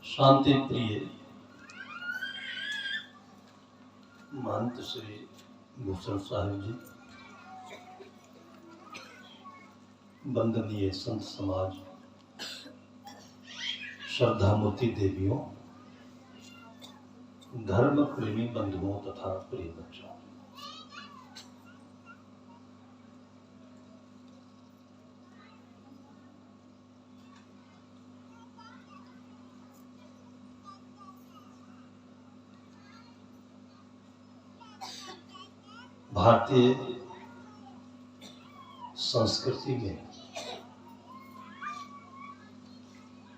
शांति प्रिय महंत श्री भूषण साहिब जी, वंदनीय संत समाज, श्रद्धामूर्ति देवियों, धर्म प्रेमी बंधुओं तथा प्रिय बच्चों, भारतीय संस्कृति में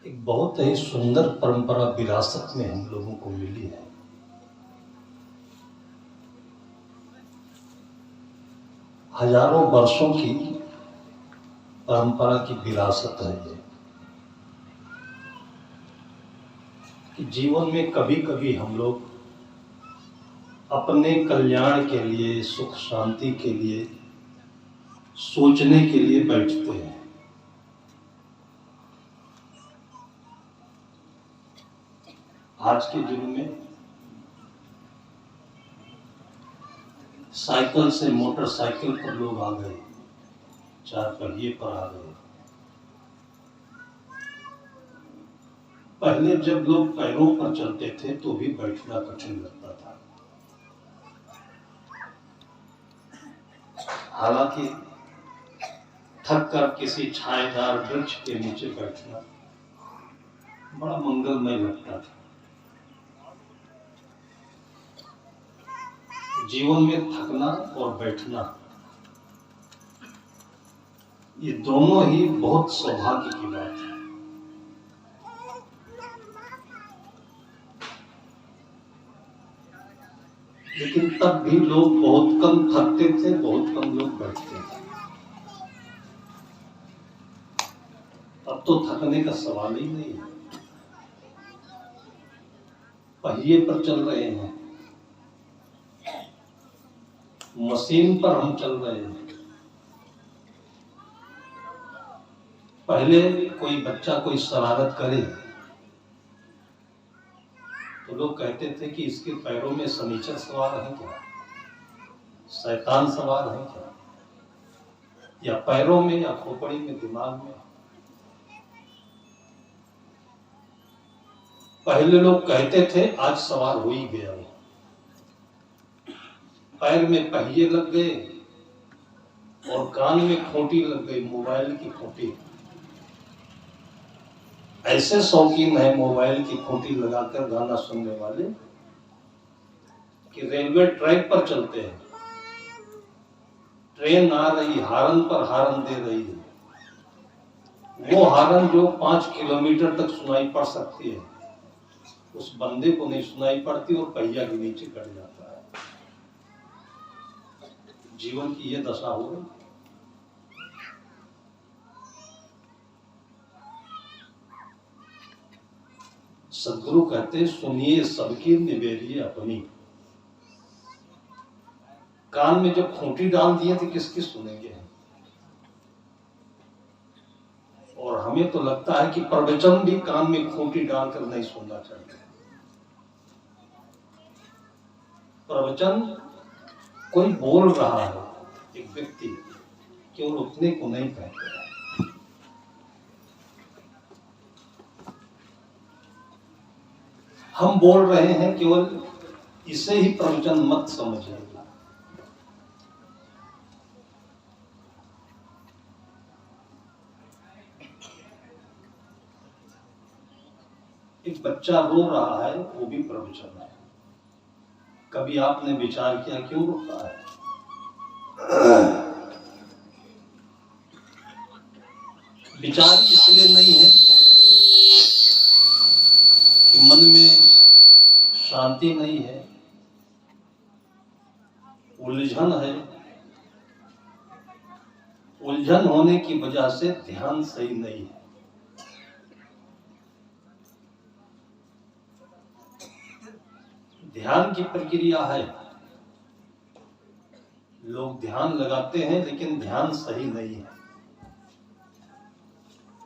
एक बहुत ही सुंदर परंपरा विरासत में हम लोगों को मिली है। हजारों वर्षों की परंपरा की विरासत है ये, कि जीवन में कभी कभी हम लोग अपने कल्याण के लिए, सुख शांति के लिए सोचने के लिए बैठते हैं। आज के युग में साइकिल से मोटरसाइकिल पर लोग आ गए, चार पहिए पर आ गए। पहले जब लोग पैरों पर चलते थे तो भी बैठना कठिन लगता था। हालांकि थक कर किसी छायेदार वृक्ष के नीचे बैठना बड़ा मंगलमय लगता था। जीवन में थकना और बैठना, ये दोनों ही बहुत सौभाग्य की बात है। लेकिन तब भी लोग बहुत कम थकते थे, बहुत कम लोग बैठते थे। अब तो थकने का सवाल ही नहीं है। पहिए पर चल रहे हैं, मशीन पर हम चल रहे हैं। पहले कोई बच्चा कोई शरारत करे तो लोग कहते थे कि इसके पैरों में शनिचर सवार है क्या, शैतान सवार है क्या, या पैरों में या खोपड़ी में, दिमाग में। पहले लोग कहते थे आज सवार हो ही गया वो, पैर में पहिए लग गए और कान में खोटी लग गई, मोबाइल की खोटी। ऐसे शौकीन है मोबाइल की खोटी लगाकर गाना सुनने वाले कि रेलवे ट्रैक पर चलते हैं, ट्रेन आ रही, हारन पर हारन दे रही है। वो हारन जो 5 किलोमीटर तक सुनाई पड़ सकती है, उस बंदे को नहीं सुनाई पड़ती और पहिया के नीचे कट जाता है। जीवन की ये दशा हो गई। सदगुरु कहते सुनिए सबकी, निवेरिए अपनी। कान में जब खूंटी डाल दिए तो किसकी सुनेंगे हम? और हमें तो लगता है कि प्रवचन भी कान में खूंटी डालकर नहीं सुनना चाहिए। प्रवचन कोई बोल रहा है, एक व्यक्ति, केवल उतने को नहीं कहते हैं। हम बोल रहे हैं, केवल इसे ही प्रवचन मत समझिए। एक बच्चा रो रहा है, वो भी प्रवचन है। कभी आपने विचार किया क्यों रोता है? विचार इसलिए नहीं है कि मन में शांति नहीं है, उलझन है। उलझन होने की वजह से ध्यान सही नहीं है। ध्यान की प्रक्रिया है, लोग ध्यान लगाते हैं लेकिन ध्यान सही नहीं है।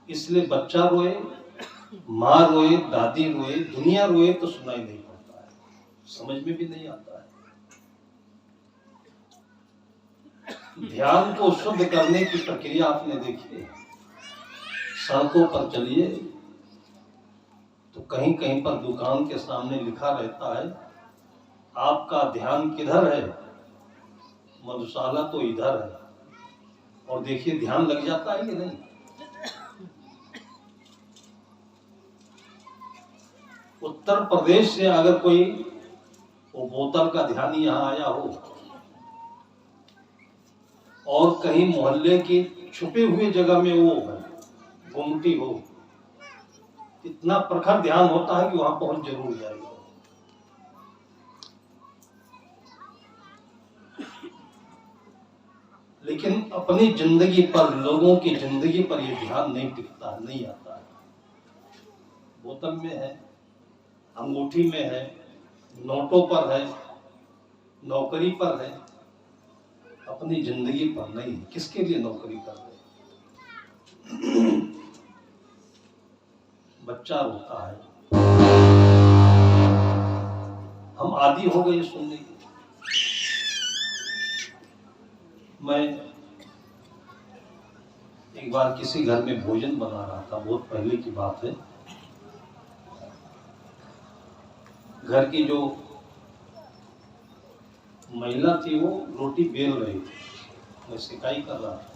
इसलिए बच्चा रोए माँ रोए, दादी रोए, दुनिया रोए तो सुनाई नहीं पड़ता है, समझ में भी नहीं आता है। ध्यान को शुद्ध करने की प्रक्रिया आपने देखी है। सड़कों पर चलिए तो कहीं कहीं पर दुकान के सामने लिखा रहता है, आपका ध्यान किधर है? मधुशाला तो इधर है। और देखिए ध्यान लग जाता है कि नहीं? उत्तर प्रदेश से अगर कोई वो बोतल का ध्यानी यहाँ आया हो और कहीं मोहल्ले की छुपे हुए जगह में वो गुमटी हो, इतना प्रखर ध्यान होता है कि वहां पहुंच जरूर जाएगा। लेकिन अपनी जिंदगी पर, लोगों की जिंदगी पर ये ध्यान नहीं टिकता, नहीं आता है। बोतल में है, अंगूठी में है, नोटों पर है, नौकरी पर है, अपनी जिंदगी पर नहीं। किसके लिए नौकरी कर रहे? बच्चा रोता है, हम आदी हो गए सुनने की। मैं एक बार किसी घर में भोजन बना रहा था, बहुत पहले की बात है। घर की जो महिला थी वो रोटी बेल रही थी, मैं सिकाई कर रहा था।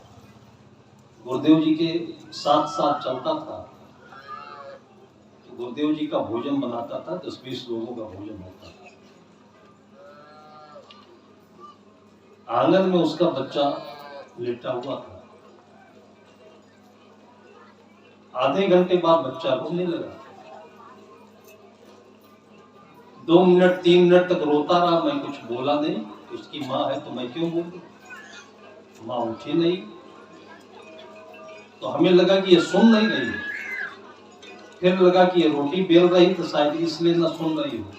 गुरुदेव जी के साथ साथ चलता था, तो गुरुदेव जी का भोजन बनाता था, 10-20 लोगों का भोजन होता था। आंगन में उसका बच्चा लेटा हुआ था। आधे घंटे बाद बच्चा रोने लगा। 2 मिनट 3 मिनट तक रोता रहा, मैं कुछ बोला नहीं। उसकी माँ है तो मैं क्यों बोलूं? माँ उठी नहीं, तो हमें लगा कि ये सुन नहीं रही है। फिर लगा कि ये रोटी बेल रही तो शायद इसलिए ना सुन रही हो।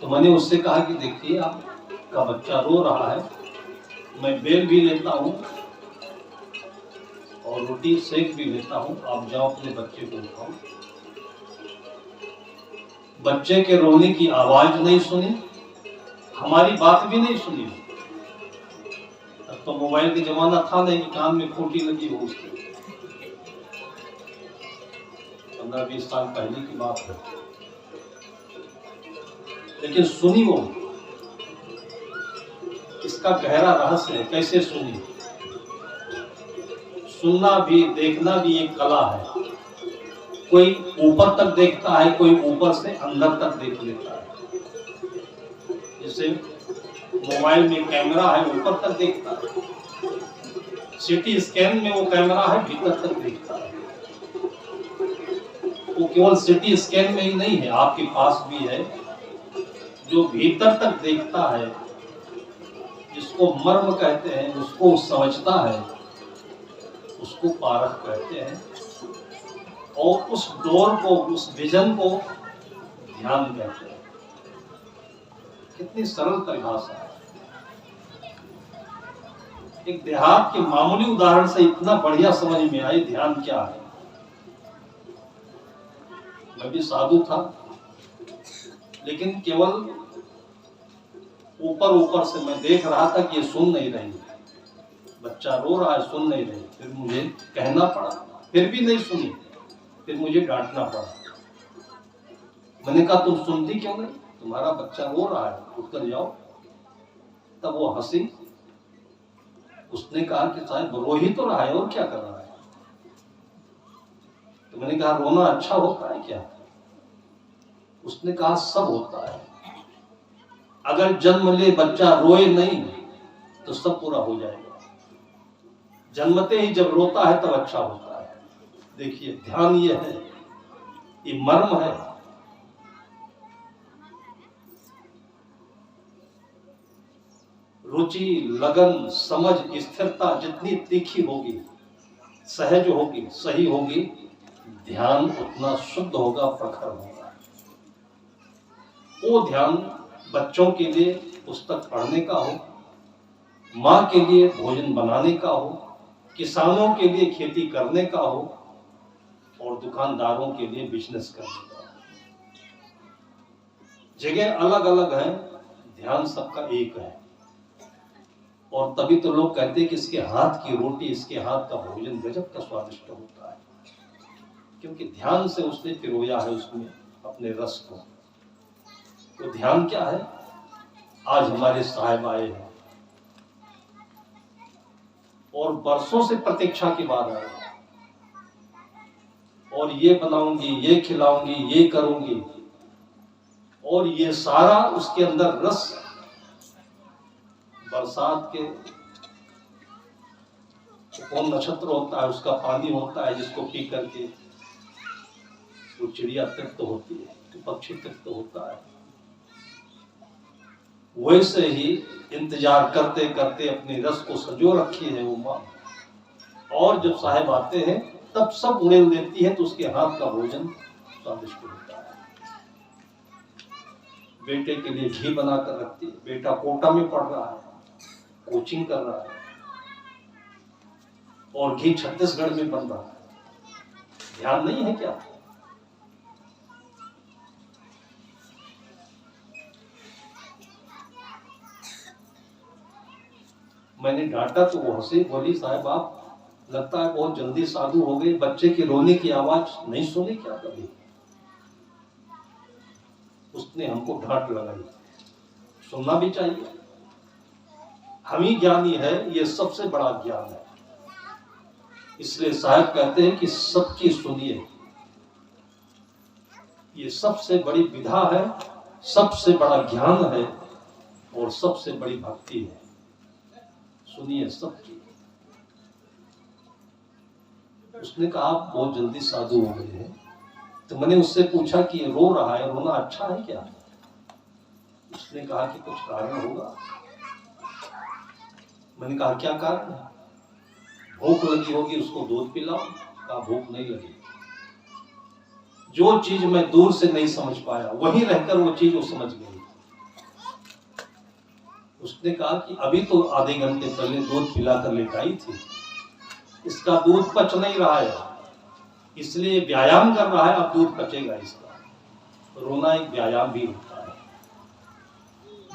तो मैंने उससे कहा कि देखिए आपका बच्चा रो रहा है, मैं बेल भी लेता हूं और रोटी सेक भी लेता हूं, आप जाओ अपने बच्चे को उठाओ। बच्चे के रोने की आवाज नहीं सुनी, हमारी बात भी नहीं सुनी। अब तो मोबाइल का जमाना था नहीं कि कान में खोटी लगी हो उसके। 15-20 साल पहले की बात है, लेकिन सुनी वो। इसका गहरा रहस्य है, कैसे सुनी? सुनना भी, देखना भी एक कला है। कोई ऊपर तक देखता है, कोई ऊपर से अंदर तक देख लेता है। जैसे मोबाइल में कैमरा है, ऊपर तक देखता है। सिटी स्कैन में वो कैमरा है, भीतर तक देखता है। वो केवल सिटी स्कैन में ही नहीं है, आपके पास भी है, जो भीतर तक देखता है, जिसको मर्म कहते हैं, उसको समझता है, उसको पारख कहते हैं। और उस डोर को, उस विजन को ध्यान कहते हैं। कितनी सरल परिभाषा है। एक देहात के मामूली उदाहरण से इतना बढ़िया समझ में आई ध्यान क्या है। मैं भी साधु था, लेकिन केवल ऊपर ऊपर से मैं देख रहा था कि ये सुन नहीं रही, बच्चा रो रहा है, सुन नहीं रही। फिर मुझे कहना पड़ा, फिर भी नहीं सुनी, फिर मुझे डांटना पड़ा। मैंने कहा तुम सुनती क्यों नहीं? तुम्हारा बच्चा रो रहा है, उठकर जाओ। तब वो हंसी। उसने कहा कि शायद रो ही तो रहा है, और क्या कर रहा है? तो मैंने कहा रोना अच्छा होता है क्या? उसने कहा सब होता है। अगर जन्म ले बच्चा रोए नहीं तो सब पूरा हो जाएगा। जन्मते ही जब रोता है तब अच्छा होता है। देखिए ध्यान ये है, ये मर्म है। रुचि, लगन, समझ, स्थिरता जितनी तीखी होगी, सहज होगी, सही होगी, ध्यान उतना शुद्ध होगा, प्रखर होगा। वो ध्यान बच्चों के लिए पुस्तक पढ़ने का हो, माँ के लिए भोजन बनाने का हो, किसानों के लिए खेती करने का हो, और दुकानदारों के लिए बिजनेस करने का। जगह अलग अलग है, ध्यान सबका एक है। और तभी तो लोग कहते हैं कि इसके हाथ की रोटी, इसके हाथ का भोजन गजब का स्वादिष्ट होता है, क्योंकि ध्यान से उसने पिरोया है उसमें अपने रस को। तो ध्यान क्या है? आज हमारे साहिब आए हैं और बरसों से प्रतीक्षा के बाद आए, और ये बनाऊंगी, ये खिलाऊंगी, ये करूंगी, और ये सारा उसके अंदर रस बरसात के कौन नक्षत्र होता है उसका पानी होता है, जिसको पी करके वो चिड़िया तृप्त होती है, तो पक्षी तृप्त होता है। वैसे ही इंतजार करते करते अपने रस को संजो रखी है वो माँ, और जब साहेब आते हैं तब सब उड़ेल देती है, तो उसके हाथ का भोजन स्वादिष्ट होता है। बेटे के लिए घी बनाकर रखती है, बेटा कोटा में पढ़ रहा है, कोचिंग कर रहा है, और घी छत्तीसगढ़ में बन रहा है। ध्यान नहीं है क्या? मैंने डांटा तो वो हंसी, बोली साहब आप लगता है बहुत जल्दी साधु हो गए, बच्चे के रोने की आवाज नहीं सुनी क्या कभी? उसने हमको डांट लगाई। सुनना भी चाहिए, हम ही ज्ञानी है, ये सबसे बड़ा ज्ञान है। इसलिए साहब कहते हैं कि सबकी सुनिए, ये सबसे बड़ी विधा है, सबसे बड़ा ज्ञान है, और सबसे बड़ी भक्ति है। सुनिए सबकी। उसने कहा आप बहुत जल्दी साधु हो गए हैं। तो मैंने उससे पूछा कि रो रहा है, रोना अच्छा है क्या? उसने कहा कि कुछ कारण होगा। मैंने कहा क्या कारण है? भूख लगी होगी, उसको दूध पिलाओ। कहा भूख नहीं लगी। जो चीज मैं दूर से नहीं समझ पाया, वहीं रहकर वो चीज वो समझ गई। उसने कहा कि अभी तो आधे घंटे पहले दूध पिलाकर लेटाई थी, इसका दूध पच नहीं रहा है, इसलिए व्यायाम कर रहा है, अब दूध पचेगा इसका। रोना एक व्यायाम भी होता है।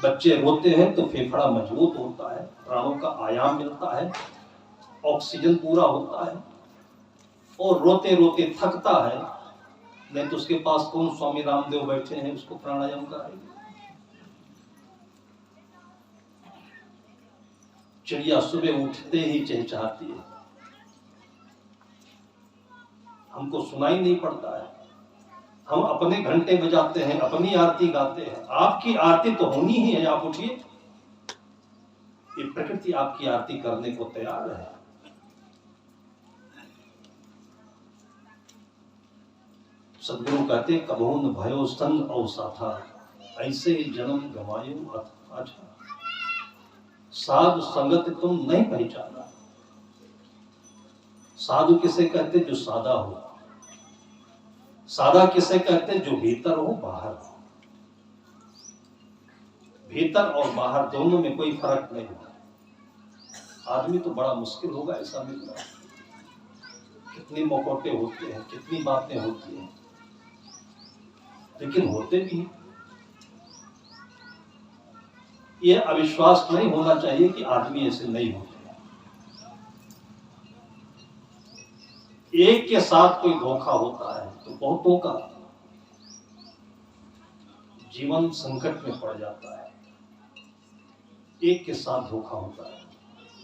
बच्चे रोते हैं तो फेफड़ा मजबूत होता है, प्राणों का आयाम मिलता है, ऑक्सीजन पूरा होता है, और रोते रोते थकता है। नहीं तो उसके पास कौन स्वामी रामदेव बैठे हैं उसको प्राणायाम कराएंगे। चिड़िया सुबह उठते ही चहचहाती है, हमको सुनाई नहीं पड़ता है। हम अपने घंटे बजाते हैं, अपनी आरती गाते हैं। आपकी आरती तो होनी ही है, आप उठिए। ये प्रकृति आपकी आरती करने को तैयार है। सदगुरु कहते कबहू न भयो संग अवसाथा, ऐसे जन्म गवायो अच्छा। साधु संगत तुम नहीं पहचाना। साधु किसे कहते? जो सादा हो। सादा किसे कहते? जो भीतर हो बाहर हो। भीतर और बाहर दोनों में कोई फर्क नहीं होता। आदमी तो बड़ा मुश्किल होगा ऐसा मिलना। कितनी मौकोटे होते हैं, कितनी बातें होती हैं, लेकिन होते भी हैं। यह अविश्वास नहीं होना चाहिए कि आदमी ऐसे नहीं होते। एक के साथ कोई धोखा होता है तो बहुतों का जीवन संकट में पड़ जाता है। एक के साथ धोखा होता है।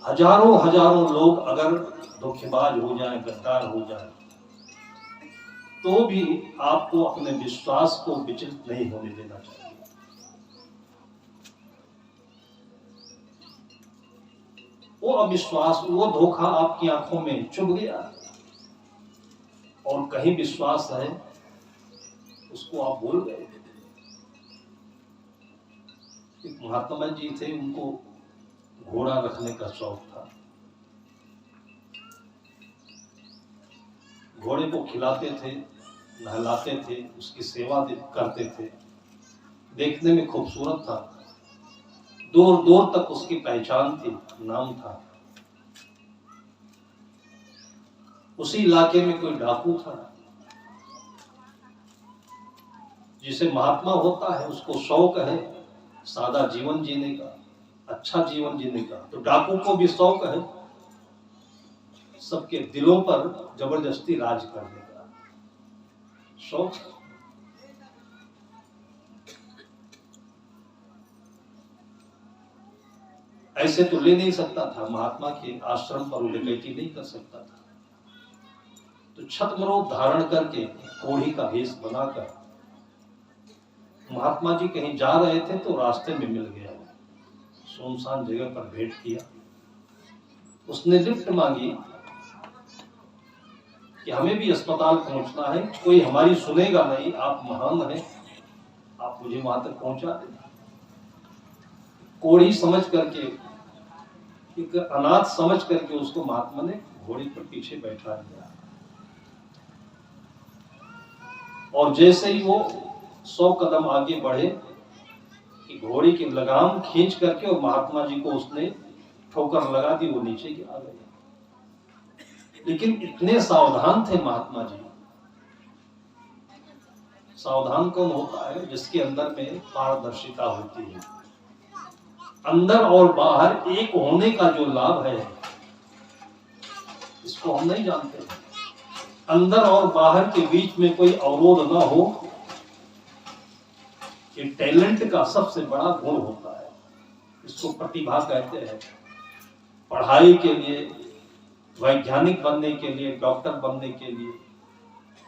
हजारों हजारों लोग अगर धोखेबाज हो जाएं, गद्दार हो जाएं, तो भी आपको अपने विश्वास को विचलित नहीं होने देना चाहिए। वो अविश्वास, वो धोखा आपकी आंखों में चुभ गया और कहीं विश्वास है उसको आप भूल गए। एक महात्मा जी थे, उनको घोड़ा रखने का शौक था। घोड़े को खिलाते थे, नहलाते थे, उसकी सेवा करते थे। देखने में खूबसूरत था, दूर दूर तक उसकी पहचान थी, नाम था। उसी इलाके में कोई डाकू था, जिसे महात्मा होता है उसको शौक है सादा जीवन जीने का, अच्छा जीवन जीने का, तो डाकू को भी शौक है सबके दिलों पर जबरदस्ती राज करने का शौक। ऐसे तो ले नहीं सकता था, महात्मा के आश्रम पर डकैती नहीं कर सकता था, तो छद्मवेश धारण करके कोढ़ी का भेष बनाकर महात्मा जी कहीं जा रहे थे तो रास्ते में मिल गया, सुनसान जगह पर भेंट किया। उसने लिफ्ट मांगी कि हमें भी अस्पताल पहुंचना है, कोई हमारी सुनेगा नहीं, आप महान हैं, आप मुझे वहां तक पहुंचा दें। कोढ़ी समझ करके, एक अनाथ समझ करके उसको महात्मा ने घोड़ी पर पीछे बैठा दिया, और जैसे ही वो 100 कदम आगे बढ़े कि घोड़ी की लगाम खींच करके और महात्मा जी को उसने ठोकर लगा दी, वो नीचे गिरा गए। लेकिन इतने सावधान थे महात्मा जी। सावधान कौन होता है? जिसके अंदर में पारदर्शिता होती है। अंदर और बाहर एक होने का जो लाभ है इसको हम नहीं जानते। अंदर और बाहर के बीच में कोई अवरोध ना हो, ये टैलेंट का सबसे बड़ा गुण होता है। इसको प्रतिभा कहते हैं। पढ़ाई के लिए, वैज्ञानिक बनने के लिए, डॉक्टर बनने के लिए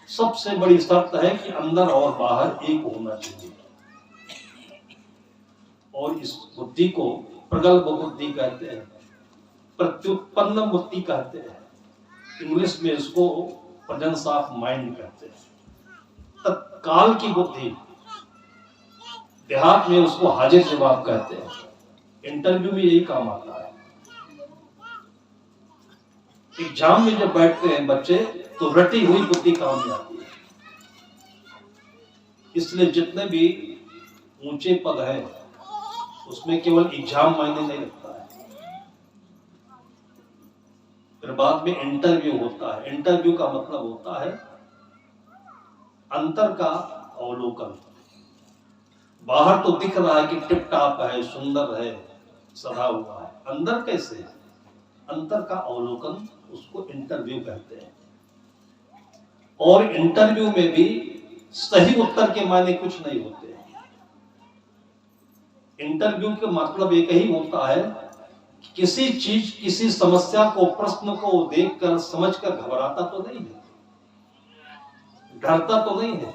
सबसे बड़ी शर्त है कि अंदर और बाहर एक होना चाहिए। और इस बुद्धि को प्रगल्भ बुद्धि कहते हैं, प्रत्युत्पन्न बुद्धि कहते हैं, इंग्लिश में इसको प्रेजेंस ऑफ माइंड कहते हैं। तत्काल की बुद्धि, देहात में उसको हाजिर जवाब कहते हैं। इंटरव्यू में यही काम आता है। एग्जाम में जब बैठते हैं बच्चे तो रटी हुई बुद्धि काम में आती है। इसलिए जितने भी ऊंचे पद हैं उसमें केवल एग्जाम मायने नहीं रखता है, फिर बाद में इंटरव्यू होता है। इंटरव्यू का मतलब होता है अंतर का अवलोकन। बाहर तो दिख रहा है कि टिप टाप है, सुंदर है, सधा हुआ है, अंदर कैसे है? अंतर का अवलोकन, उसको इंटरव्यू कहते हैं। और इंटरव्यू में भी सही उत्तर के मायने कुछ नहीं होते। इंटरव्यू का मतलब एक ही होता है कि किसी चीज, किसी समस्या को, प्रश्न को देखकर, समझकर घबराता तो नहीं है, डरता तो नहीं है,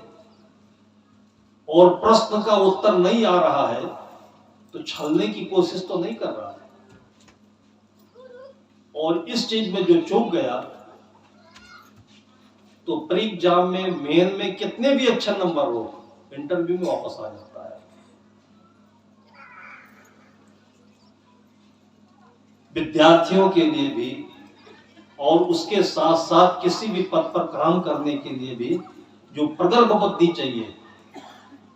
और प्रश्न का उत्तर नहीं आ रहा है तो छलने की कोशिश तो नहीं कर रहा है। और इस चीज में जो चूक गया तो प्री एग्जाम में, मेन में कितने भी अच्छे नंबर हो, इंटरव्यू में वापस आ जाता है। विद्यार्थियों के लिए भी और उसके साथ साथ किसी भी पद पर काम करने के लिए भी जो प्रगल्भ बुद्धि चाहिए,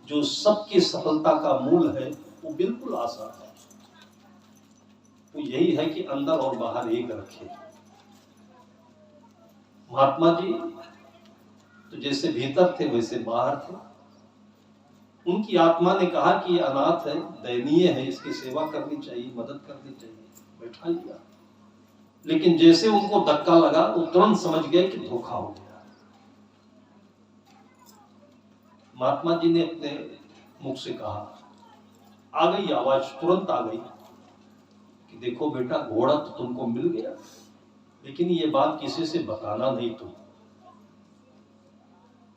जो सबकी सफलता का मूल है, वो बिल्कुल आसान है। वो यही है कि अंदर और बाहर एक रखे। महात्मा जी तो जैसे भीतर थे वैसे बाहर थे। उनकी आत्मा ने कहा कि ये अनाथ है, दयनीय है, इसकी सेवा करनी चाहिए, मदद करनी चाहिए, बैठा लिया। लेकिन जैसे उनको धक्का लगा तो तुरंत समझ गए कि धोखा हो गया। महात्मा जी ने अपने मुख से कहा, आ गई आवाज, तुरंत आ गई कि देखो बेटा, घोड़ा तो तुमको मिल गया, लेकिन ये बात किसी से बताना नहीं तुम।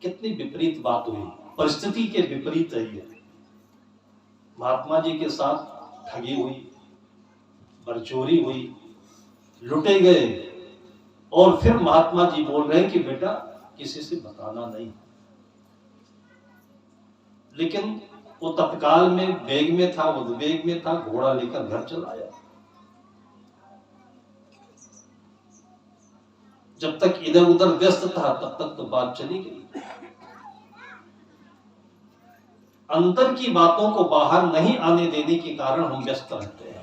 कितनी विपरीत बात हुई, परिस्थिति के विपरीत है ये। महात्मा जी के साथ ठगी हुई, बरचोरी हुई, लुटे गए, और फिर महात्मा जी बोल रहे हैं कि बेटा किसी से बताना नहीं। लेकिन वो तत्काल में वेग में था, उद्वेग में था, घोड़ा लेकर घर चला आया। जब तक इधर उधर व्यस्त था तब तक तो बात चली गई। अंतर की बातों को बाहर नहीं आने देने के कारण हम व्यस्त रहते हैं।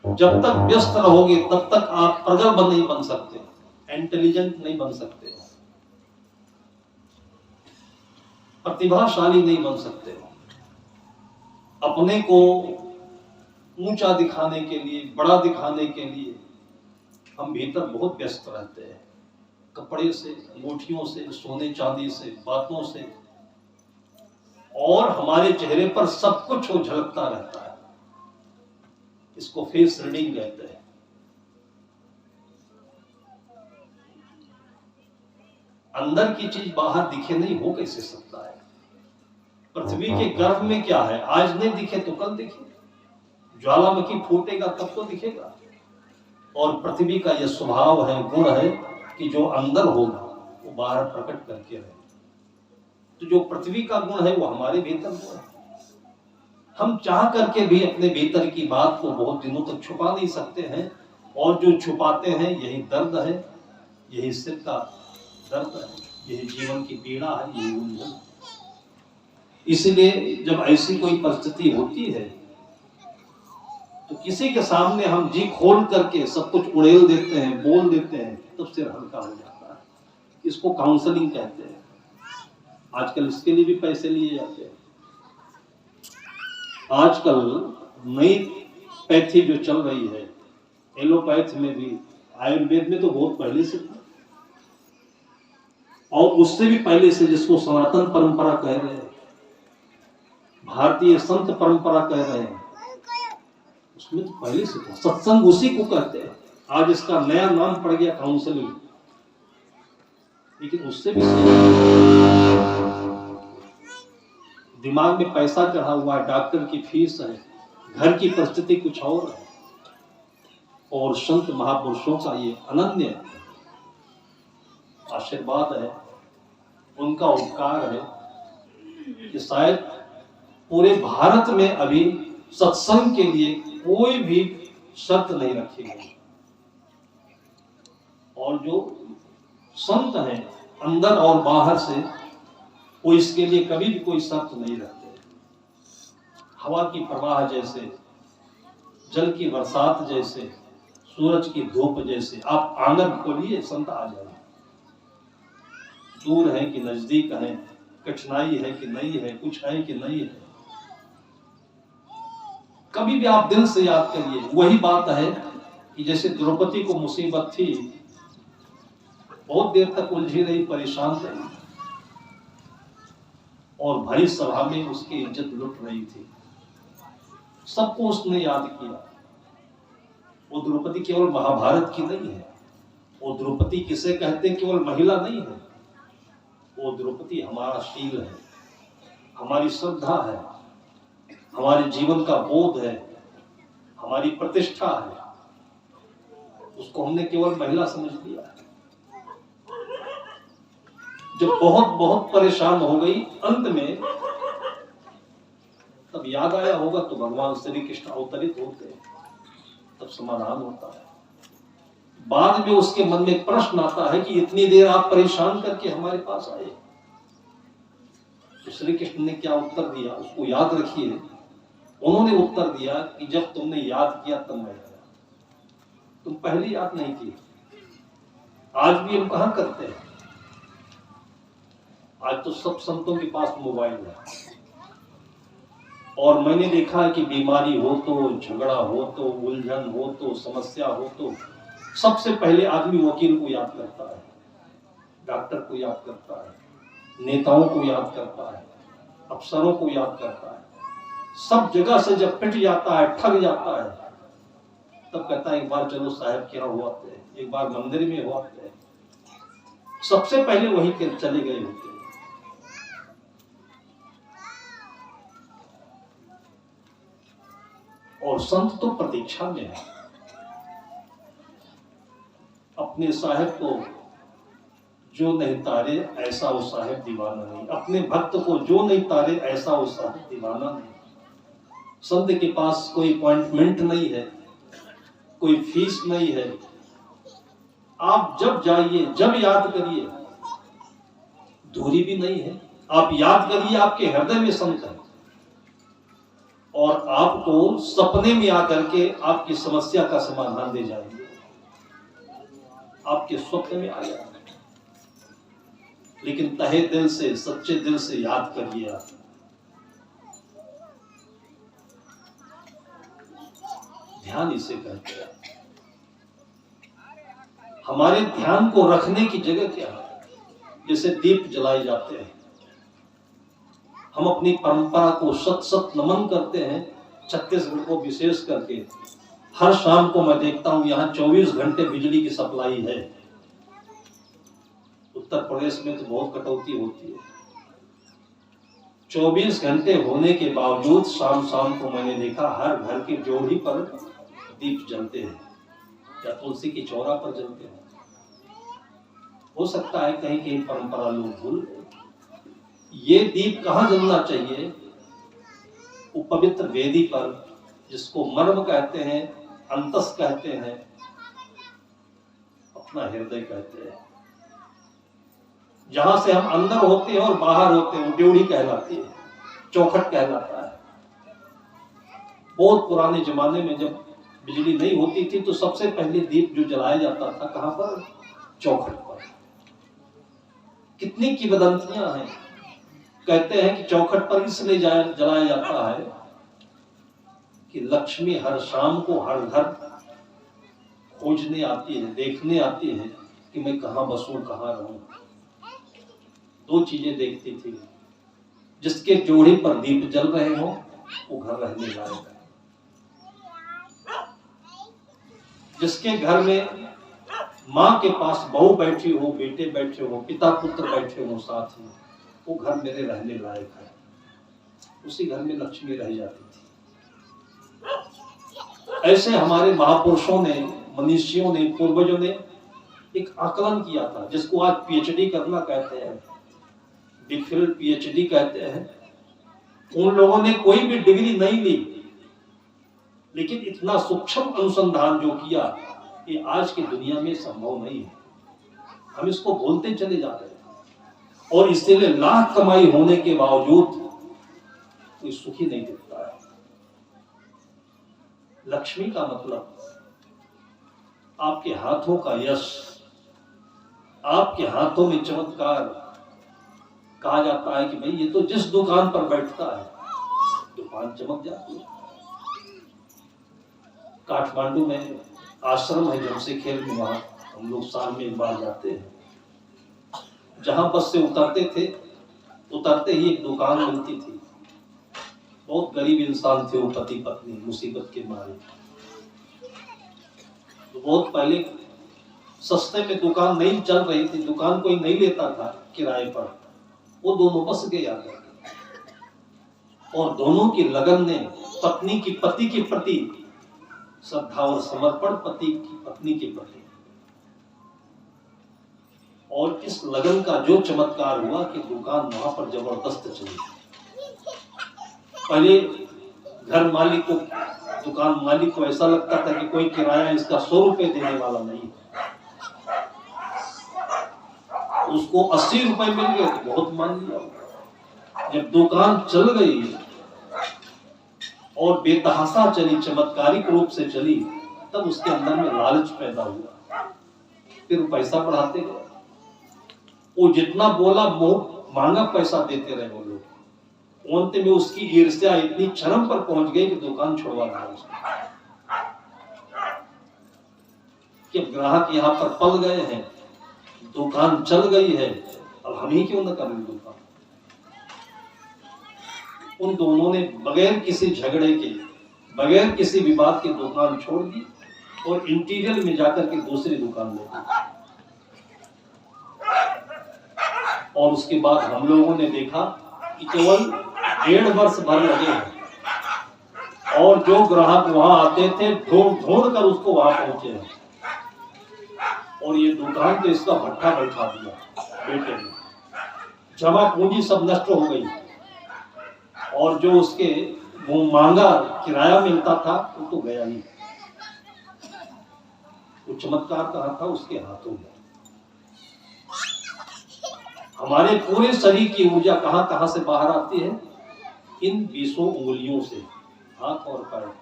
जब तक व्यस्त रहोगे तब तक आप प्रगल्भ नहीं बन सकते, इंटेलिजेंट नहीं बन सकते। प्रतिभाशाली नहीं बन सकते। अपने को ऊंचा दिखाने के लिए, बड़ा दिखाने के लिए हम भीतर बहुत व्यस्त रहते हैं, कपड़े से, अंगूठियों से, सोने चांदी से, बातों से, और हमारे चेहरे पर सब कुछ वो झलकता रहता है। इसको फेस रीडिंग कहते हैं। अंदर की चीज बाहर दिखे नहीं, हो कैसे सकता है? पृथ्वी के गर्भ में क्या है, आज नहीं दिखे तो कल दिखे। ज्वालामुखी फूटेगा तब तो दिखेगा। और पृथ्वी का यह स्वभाव है, गुण है कि जो अंदर होगा वो बाहर प्रकट करके रहे। तो जो पृथ्वी का गुण है वो हमारे भीतर गुण है। हम चाह करके भी अपने भीतर की बात को बहुत दिनों तक छुपा नहीं सकते हैं, और जो छुपाते हैं यही दर्द है, यही सिर का दर्द है, यही जीवन की पीड़ा है, यही उलझन। इसलिए जब ऐसी कोई परिस्थिति होती है तो किसी के सामने हम जी खोल करके सब कुछ उड़ेल देते हैं, बोल देते हैं, तब सिर हल्का हो जाता है। इसको काउंसलिंग कहते हैं। आजकल इसके लिए भी पैसे लिए जाते हैं। आजकल नई पैथी जो चल रही है, एलोपैथ में भी, आयुर्वेद में तो बहुत पहले से था, और उससे भी पहले से, जिसको सनातन परंपरा कह रहे हैं, भारतीय संत परंपरा कह रहे हैं, उसमें तो पहले से था। सत्संग उसी को कहते हैं। आज इसका नया नाम पड़ गया काउंसलिंग, लेकिन उससे भी दिमाग में पैसा चढ़ा हुआ है, डॉक्टर की फीस है, घर की परिस्थिति कुछ और है, और संत महापुरुषों का ये अनन्य आशीर्वाद है, उनका उपकार है कि शायद पूरे भारत में अभी सत्संग के लिए कोई भी शर्त नहीं रखी गई, और जो संत हैं अंदर और बाहर से, वो इसके लिए कभी भी कोई शर्त नहीं रखते। हवा की प्रवाह जैसे, जल की बरसात जैसे, सूरज की धूप जैसे, आप आंगन खोलिए, संत आ जाए। दूर है कि नजदीक है, कठिनाई है कि नहीं है, कुछ है कि नहीं है, कभी भी आप दिल से याद करिए। वही बात है कि जैसे द्रौपदी को मुसीबत थी, बहुत देर तक उलझी रही, परेशान रही, और भरी सभा में उसकी इज्जत लुट रही थी, सबको उसने याद किया। वो द्रौपदी केवल महाभारत की नहीं है, वो द्रौपदी किसे कहते हैं, केवल महिला नहीं है, वो द्रौपदी हमारा शील है, हमारी श्रद्धा है, हमारे जीवन का बोध है, हमारी प्रतिष्ठा है। उसको हमने केवल महिला समझ लिया है। जब बहुत बहुत परेशान हो गई अंत में, तब याद आया होगा तो भगवान श्री कृष्ण अवतरित होते हैं, तब समाधान होता है। बाद में उसके मन में प्रश्न आता है कि इतनी देर आप परेशान करके हमारे पास आए, तो श्री कृष्ण ने क्या उत्तर दिया, उसको याद रखिए। उन्होंने उत्तर दिया कि जब तुमने याद किया तब मैं आया, तुम पहले याद नहीं किए। आज भी हम कहां करते हैं? आज तो सब संतों के पास मोबाइल है, और मैंने देखा है कि बीमारी हो तो, झगड़ा हो तो, उलझन हो तो, समस्या हो तो, सबसे पहले आदमी वकील को याद करता है, डॉक्टर को याद करता है, नेताओं को याद करता है, अफसरों को याद करता है। सब जगह से जब पिट जाता है, ठग जाता है, तब कहता है एक बार चलो साहब के यहाँ हुआ थे, एक बार मंदिर में हुआ थे। सबसे पहले वही चले गए होते हैं। और संत तो प्रतीक्षा में है, अपने साहेब को जो नहीं तारे ऐसा वो साहेब दीवाना नहीं, अपने भक्त को जो नहीं तारे ऐसा वो साहेब दीवाना नहीं। संत के पास कोई अपॉइंटमेंट नहीं है, कोई फीस नहीं है, आप जब जाइए, जब याद करिए, दूरी भी नहीं है। आप याद करिए, आपके हृदय में संत है, और आपको सपने में आकर के आपकी समस्या का समाधान दे जाएंगे, आपके स्वप्न में आ जाएंगे। लेकिन तहे दिल से, सच्चे दिल से याद करिए आप। ध्यान इसे कहते हैं। हमारे ध्यान को रखने की जगह क्या है? जैसे दीप जलाए जाते हैं, हम अपनी परंपरा को सत सत नमन करते हैं। छत्तीसगढ़ को विशेष करके हर शाम को मैं देखता हूं यहां 24 घंटे बिजली की सप्लाई है। उत्तर प्रदेश में तो बहुत कटौती होती है। 24 घंटे होने के बावजूद शाम शाम को मैंने देखा हर घर की जोड़ी पर दीप जलते हैं, या तुलसी की चौरा पर जलते हैं। हो सकता है कहीं कहीं परंपरा लोग भूल गए। ये दीप कहां जलना चाहिए? वो पवित्र वेदी पर, जिसको मर्म कहते हैं, अंतस कहते हैं, अपना हृदय कहते हैं। जहां से हम अंदर होते हैं और बाहर होते हैं, वो ड्योढ़ी कहलाती है, चौखट कहलाता है। बहुत पुराने जमाने में जब बिजली नहीं होती थी तो सबसे पहले दीप जो जलाया जाता था, कहां पर? चौखट पर। कितनी किंवदंतियां हैं। कहते हैं कि चौखट पर इसलिए जलाया जाता है कि लक्ष्मी हर शाम को हर घर खोजने आती है, देखने आती है कि मैं कहां बसूं, कहां रहूं। दो चीजें देखती थी, जिसके जोड़े पर दीप जल रहे हो वो घर रहने लायक है। जिसके घर में माँ के पास बहू बैठी हो, बेटे बैठे हो, पिता पुत्र बैठे हो साथ में, वो घर मेरे रहने लायक है। उसी घर में लक्ष्मी रह जाती थी। ऐसे हमारे महापुरुषों ने, मनीषियों ने, पूर्वजों ने एक आकलन किया था, जिसको आज पीएचडी करना कहते हैं, डिफिल पीएचडी कहते हैं। उन लोगों ने कोई भी डिग्री नहीं ली, लेकिन इतना सूक्ष्म अनुसंधान जो किया, ये आज की दुनिया में संभव नहीं है। हम इसको भूलते चले जाते हैं, और इसीलिए लाख कमाई होने के बावजूद कोई सुखी नहीं दिखता है। लक्ष्मी का मतलब आपके हाथों का यश, आपके हाथों में चमत्कार। कहा जाता है कि भाई ये तो जिस दुकान पर बैठता है, दुकान चमक जाती है। काठमांडू में आश्रम है जमशेखेल में, वहां हम लोग साल में एक बार जाते हैं। जहां बस से उतरते थे, उतरते ही एक दुकान मिलती थी। बहुत गरीब इंसान थे वो, पति पत्नी, मुसीबत के मारे। तो बहुत पहले सस्ते में दुकान नहीं चल रही थी, दुकान कोई नहीं लेता था किराए पर, वो दोनों बस गए आकर, और दोनों की लगन ने पत्नी की पति के प्रति श्रद्धा और समर्पण, पति की पत्नी के प्रति। और इस लगन का जो चमत्कार हुआ कि दुकान वहां पर जबरदस्त चली। पहले घर मालिक को, दुकान मालिक को ऐसा लगता था कि कोई किराया इसका 100 रुपए देने वाला नहीं, उसको 80 रुपए मिल गए तो बहुत मान लिया। जब दुकान चल गई और बेतहाशा चली, चमत्कारिक रूप से चली, तब उसके अंदर में लालच पैदा हुआ। फिर वो पैसा बढ़ाते गए, वो जितना बोला वो मांगा पैसा देते रहे वो लोग। अंत में उसकी ईर्ष्या इतनी चरम पर पहुंच गई कि दुकान छुड़वा दिया उसको। कि ग्राहक यहाँ पर पल गए हैं, दुकान चल गई है, अब हम ही क्यों न करें दुकान। उन दोनों ने बगैर किसी झगड़े के, बगैर किसी विवाद के दुकान छोड़ दी और इंटीरियर में जाकर के दूसरी दुकान ले ली। और उसके बाद हम लोगों ने देखा कि केवल 1.5 वर्ष भर लगे हैं, और जो ग्राहक वहां आते थे ढूंढ ढूंढ कर उसको वहां पहुंचे हैं। और ये दुकान तो इसका भट्ठा बैठा दिया बेटे ने, जमा पूंजी सब नष्ट हो गई, और जो उसके वो मांगा किराया मिलता था वो तो गया नहीं। वो चमत्कार कहाँ था? उसके हाथों में। हमारे पूरे शरीर की ऊर्जा कहां कहां से बाहर आती है? इन 20 उंगलियों से, हाथ और पैर।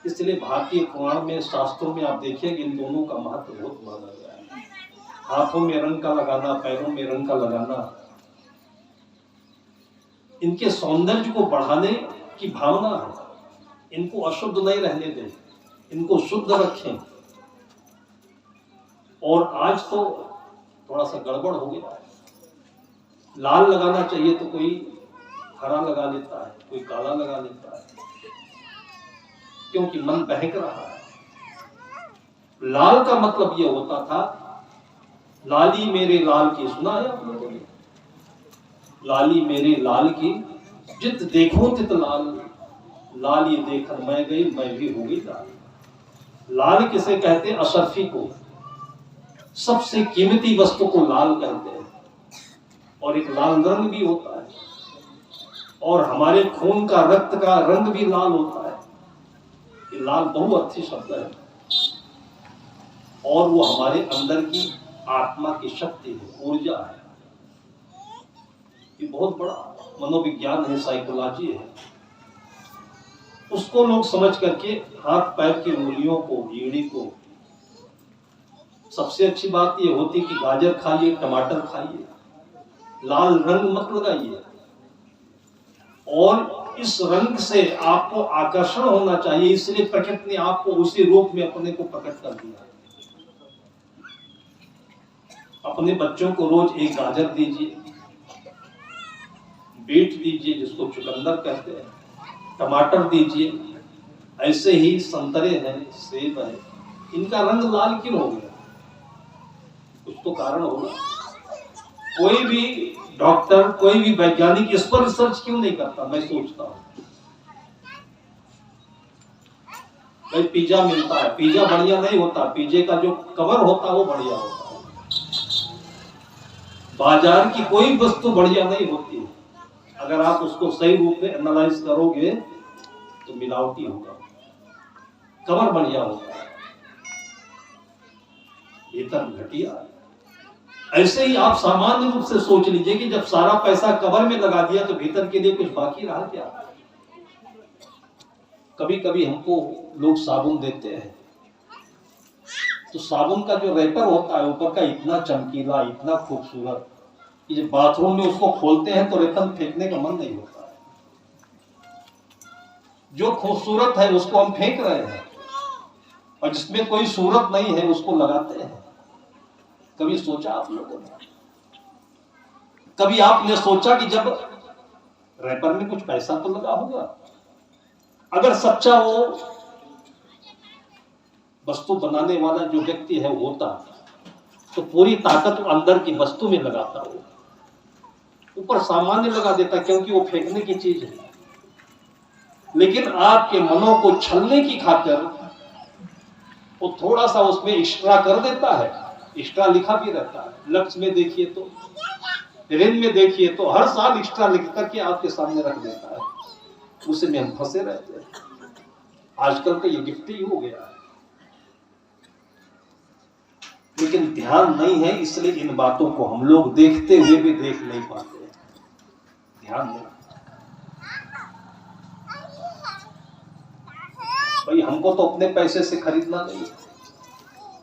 इसलिए भारतीय पुराण में, शास्त्रों में आप देखिए कि इन दोनों का महत्व बहुत माना गया है। हाथों में रंग का लगाना, पैरों में रंग का लगाना, इनके सौंदर्य को बढ़ाने की भावना है। इनको अशुद्ध नहीं रहने दें, इनको शुद्ध रखें। और आज तो थोड़ा सा गड़बड़ हो गया है। लाल लगाना चाहिए तो कोई हरा लगा लेता है, कोई काला लगा लेता है, क्योंकि मन बहक रहा है। लाल का मतलब यह होता था, लाली मेरे लाल की, सुना है आप लोगों ने? लाली मेरे लाल की, जित देखो तित लाल, लाली देखकर मैं गई, मैं भी हो गई लाल। लाल किसे कहते? अशरफी को, सबसे कीमती वस्तु को लाल कहते हैं। और एक लाल रंग भी होता है, और हमारे खून का, रक्त का रंग भी लाल होता है। ये लाल बहुअर्थी शब्द है, और वो हमारे अंदर की आत्मा की शक्ति है, ऊर्जा है। ये बहुत बड़ा मनोविज्ञान है, साइकोलॉजी है। उसको लोग समझ करके हाथ पैर की उंगलियों को, एड़ी को, सबसे अच्छी बात ये होती कि गाजर खाइए, टमाटर खाइए, लाल रंग मत लगाइए। और इस रंग से आपको आकर्षण होना चाहिए, इसलिए प्रकृति ने आपको उसी रूप में अपने को प्रकट कर दिया। अपने बच्चों को रोज एक गाजर दीजिए, बीट दीजिए जिसको चुकंदर कहते हैं, टमाटर दीजिए, ऐसे ही संतरे हैं, सेब है, इनका रंग लाल क्यों हो गया? कुछ तो कारण होगा। कोई भी डॉक्टर, कोई भी वैज्ञानिक इस पर रिसर्च क्यों नहीं करता? मैं सोचता हूं भाई पिज्जा मिलता है, पिज्जा बढ़िया नहीं होता, पिज्जे का जो कवर होता है वो बढ़िया होता है। बाजार की कोई वस्तु बढ़िया नहीं होती है, अगर आप उसको सही रूप में एनालाइज करोगे तो मिलावटी होगा। कवर बढ़िया होता है, भीतर घटिया है। ऐसे ही आप सामान्य रूप से सोच लीजिए कि जब सारा पैसा कवर में लगा दिया तो भीतर के लिए कुछ बाकी रहा क्या? कभी कभी हमको लोग साबुन देते हैं, तो साबुन का जो रैपर होता है ऊपर का इतना चमकीला, इतना खूबसूरत कि जब बाथरूम में उसको खोलते हैं तो रेतन फेंकने का मन नहीं होता है। जो खूबसूरत है उसको हम फेंक रहे हैं, और जिसमें कोई सूरत नहीं है उसको लगाते हैं। कभी सोचा आप लोगों ने? कभी आपने सोचा कि जब रैपर में कुछ पैसा तो लगा होगा, अगर सच्चा वो वस्तु बनाने वाला जो व्यक्ति है होता तो पूरी ताकत अंदर की वस्तु में लगाता, वो ऊपर सामान्य लगा देता, क्योंकि वो फेंकने की चीज है। लेकिन आपके मनों को छलने की खातिर वो थोड़ा सा उसमें एक्स्ट्रा कर देता है। एक्स्ट्रा लिखा भी रहता है, लक्ष्य में देखिए तो, ऋण में देखिए तो, हर साल एक्स्ट्रा लिख करके आपके सामने रख देता है। उसे में हम फंसे रहते हैं। आजकल तो ये गिफ्ट ही हो गया है, लेकिन ध्यान नहीं है, इसलिए इन बातों को हम लोग देखते हुए भी देख नहीं पाते। ध्यान नहीं भाई, हमको तो अपने पैसे से खरीदना नहीं,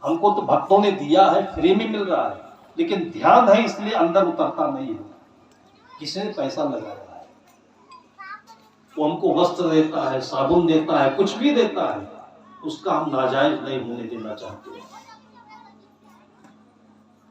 हमको तो भक्तों ने दिया है, फ्री में मिल रहा है, लेकिन ध्यान है इसलिए अंदर उतरता नहीं है। किसी ने पैसा लगाया है, वो हमको वस्त्र देता है, साबुन देता है, कुछ भी देता है, उसका हम नाजायज नहीं होने देना चाहते हैं।